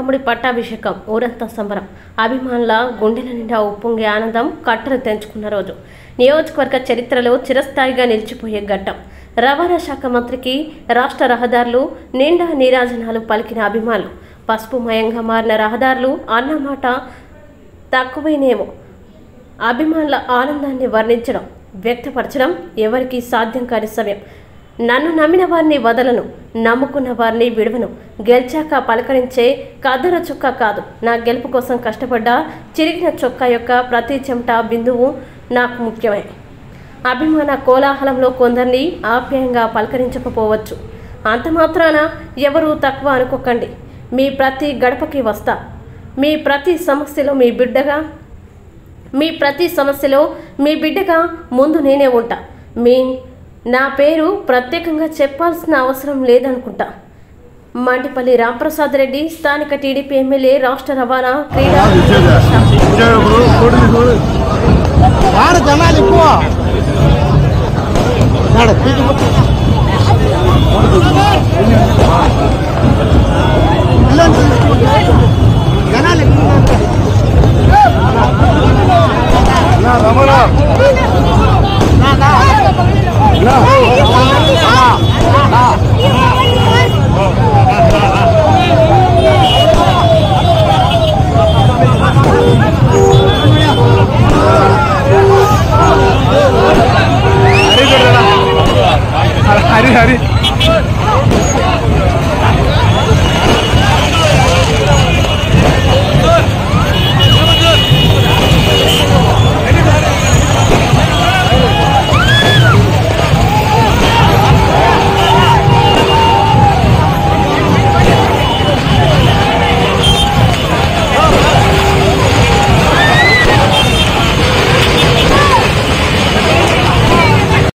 రాముడి పట్టాభిషేకం ఊరంతా సంబరం. అభిమానుల గుండెల నిండా ఉప్పొంగే ఆనందం కట్టలు తెంచుకున్న రోజు. నియోజకవర్గ చరిత్రలో చిరస్థాయిగా నిలిచిపోయే ఘట్టం. రవాణా శాఖ మంత్రికి రాష్ట్ర రహదారులు నిండా నీరాజనాలు పలికిన అభిమానులు. పసుపుమయంగా మారిన రహదారులు అన్నమాట తక్కువైనేమో. అభిమానుల ఆనందాన్ని వర్ణించడం, వ్యక్తపరచడం ఎవరికీ సాధ్యం కాని సమయం. నన్ను నమ్మిన వారిని వదలను, నమ్ముకున్న వారిని విడవను. గెలిచాక పలకరించే కదర చొక్కా కాదు, నా గెలుపు కోసం కష్టపడ్డ చిరిగిన చొక్కా యొక్క ప్రతి చెమట బిందువు నాకు ముఖ్యమే. అభిమాన కోలాహలంలో కొందరిని ఆప్యాయంగా పలకరించకపోవచ్చు. అంత మాత్రాన ఎవరూ తక్కువ అనుకోకండి. మీ ప్రతి గడపకి వస్తా. మీ ప్రతి సమస్యలో మీ బిడ్డగా ముందు నేనే ఉంటా. నా పేరు ప్రత్యేకంగా చెప్పాల్సిన అవసరం లేదనుకుంటా. మండిపల్లి రాంప్రసాద్ రెడ్డి, స్థానిక టీడీపీ ఎమ్మెల్యే, రాష్ట్ర రవాణా క్రీడా ఎక్కువ